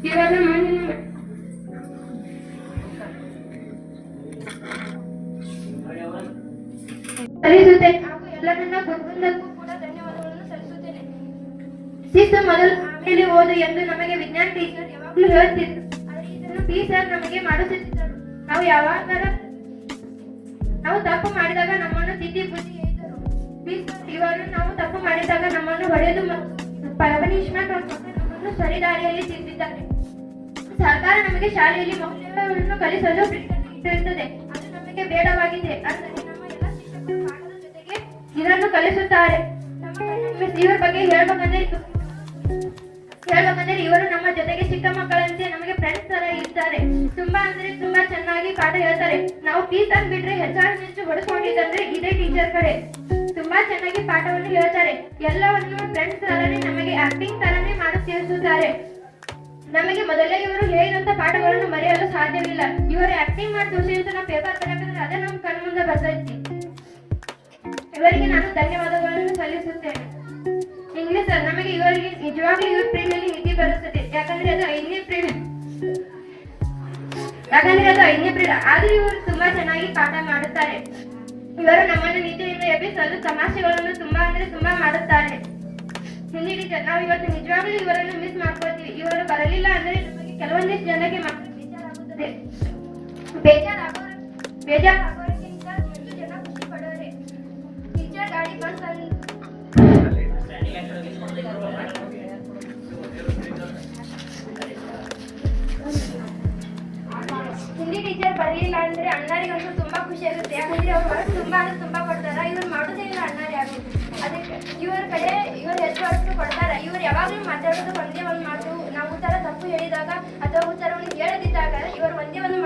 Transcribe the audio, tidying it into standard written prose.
ಇವೆಲ್ಲ ಮಣ್ಣಿನ ಸಲ್ಲಿಸುತ್ತೇನೆ ಹಾಗೂ ಎಲ್ಲ ನನ್ನ ಗುರುವೃಂದಕ್ಕೂ ಕೂಡ ಧನ್ಯವಾದಗಳನ್ನು ಸಲ್ಲಿಸುತ್ತೇನೆ. ಶಿಸ್ತು ಮೊದಲು ಆಮೇಲೆ ಓದು ಎಂದು ನಮಗೆ ವಿಜ್ಞಾನ ಟೀಚರ್ ಯಾವಾಗಲೂ ಹೇಳುತ್ತಿದ್ದರು. ಆದರೆ ಇದನ್ನು ಪಿ ಸರ್ ನಮಗೆ ಮಾಡಿಸುತ್ತಿದ್ದರು. ನಾವು ತಪ್ಪು ಮಾಡಿದಾಗ ನಮ್ಮನ್ನು ತಿದ್ದಿ ಬುದ್ಧಿ ಹೇಳಿದರು. ಪಿ ಸರ್ ಇವರು ನಾವು ತಪ್ಪು ಮಾಡಿದಾಗ ನಮ್ಮನ್ನು ಹೊಡೆದು ಪನಿಷ್ಮೆಂಟ್ ನಮ್ಮನ್ನು ಸರಿದಾರಿಯಲ್ಲಿ ತಿದ್ದಿದ್ದಾರೆ. ಸರ್ಕಾರ ನಮಗೆ ಶಾಲೆಯಲ್ಲಿ ಮೌಲ್ಯಗಳನ್ನು ಕಲಿಸಲು ಇಟ್ಟಿರುತ್ತದೆ. ಅದು ನಮಗೆ ಬೇಡವಾಗಿದೆ. ಅಂದರೆ ನಮ್ಮ ಎಲ್ಲ ಶಿಕ್ಷಕರು ಪಾಠದ ಜೊತೆಗೆ ಇದನ್ನು ಕಲಿಸುತ್ತಾರೆ. ಇವರ ಬಗ್ಗೆ ಹೇಳ್ಬೇಕಂದ್ರೆ ಇವರು ನಮ್ಮ ಜೊತೆಗೆ ಚಿಕ್ಕ ಮಕ್ಕಳಂತೆ ನಮಗೆ ಫ್ರೆಂಡ್ಸ್ ತರ ಇರ್ತಾರೆ. ತುಂಬಾ ಚೆನ್ನಾಗಿ ಪಾಠ ಹೇಳ್ತಾರೆ. ನಾವು ಫೀಸ್ ಅಂತ ಬಿಟ್ರೆ ಹೆಚ್ಚು ಹೊಡೆಸ್ಕೊಂಡಿದ್ದಂದ್ರೆ ಇದೇ ಟೀಚರ್ ಕಡೆ. ತುಂಬಾ ಚೆನ್ನಾಗಿ ಪಾಠವನ್ನು ಹೇಳ್ತಾರೆ. ಎಲ್ಲವನ್ನು ಫ್ರೆಂಡ್ಸ್ ತರನೇ ನಮಗೆ ಆಕ್ಟಿಂಗ್ ತರನೇ ಮಾಡಿ ತಿಳಿಸುತ್ತಾರೆ. ನಮಗೆ ಮೊದಲೇ ಇವರು ಹೇಳಿದಂತ ಪಾಠಗಳನ್ನು ಮರೆಯಲು ಸಾಧ್ಯವಿಲ್ಲ. ಇವರು ಆಕ್ಟಿಂಗ್ ಮಾಡಿ ತೋರಿಸಿದಂತ ನಾವು ಪೇಪರ್ ಬರಬೇಕಂದ್ರೆ ಅದೇ ನಮ್ಮ ಕಣ್ಣು ಮುಂದೆ ಬರ್ತೈತಿ. ಇವರಿಗೆ ನಾನು ಧನ್ಯವಾದಗಳನ್ನು ಸಲ್ಲಿಸುತ್ತೇನೆ. ಇಂಗ್ಲಿಷ್ ಸರ್ ನಮಗೆ ಇವರಿಗೆ ನಿಜವಾಗ್ಲೂ ಇವ್ರ ಪ್ರೀಮಿಯಲ್ಲಿ ನಿಧಿ ಬರುತ್ತದೆ. ಯಾಕಂದ್ರೆ ಅದು ಐದನೇ ಪ್ರೀಮಿಯಂ. ಆದ್ರೂ ಇವರು ತುಂಬಾ ಚೆನ್ನಾಗಿ ಪಾಠ ಮಾಡುತ್ತಾರೆ. ಇವರು ನಮ್ಮನ್ನು ನಿದ್ದೆಯಿಂದ ಎಬ್ಬಿಸಲು ತಮಾಷೆಗಳನ್ನು ತುಂಬಾ ಮಾಡುತ್ತಾರೆ. ಹಿಂದಿ ಟೀಚರ್ ನಾವು ಇವತ್ತು ನಿಜವಾಗ್ಲೂ ಇವರನ್ನು ಮಿಸ್ ಮಾಡ್ಕೊಳ್ತೀವಿ. ಇವರು ಬರಲಿಲ್ಲ ಅಂದ್ರೆ ನಮಗೆ ಕೆಲವೊಂದಿಷ್ಟು ಜನಕ್ಕೆ ಮಾತ್ರ ಬೇಜಾರಾಗುತ್ತದೆ. ಬೇಜಾರಾಗೋರಿಗಿಂತ ಹೆಚ್ಚು ಜನ ಖುಷಿ ಪಡೋರೆ. ಟೀಚರ್ ಗಾಡಿ ಬಂದು ಹಿಂದಿ ಟೀಚರ್ ಬರಲಿಲ್ಲ ಅಂದ್ರೆ ಅಣ್ಣರಿಗಂತೂ ತುಂಬಾ ಖುಷಿ ಆಗುತ್ತೆ. ಯಾಕಂದ್ರೆ ಅವ್ರು ಹೊರಗೆ ತುಂಬಾ ಕೊಡ್ತಾರ. ಇವ್ರು ಮಾಡೋದೇ ಇಲ್ಲ ಅಣ್ಣಾರಿ ಆಗುತ್ತೆ. ಅದಕ್ಕೆ ಇವ್ರ ಕಡೆ ಇವರು ಹೆಚ್ಚು ಹೊರಟು ಕೊಡ್ತಾರ. ಇವ್ರು ಯಾವಾಗಲೂ ಮಾತಾಡೋದು ಒಂದೇ ಒಂದು ಮಾತು. ನಾವು ತರ ತಪ್ಪು ಹೇಳಿದಾಗ ಅಥವಾ ಉತ್ತರವನ್ನು ಹೇಳದಿದ್ದಾಗ ಇವರು ಒಂದೇ ಒಂದು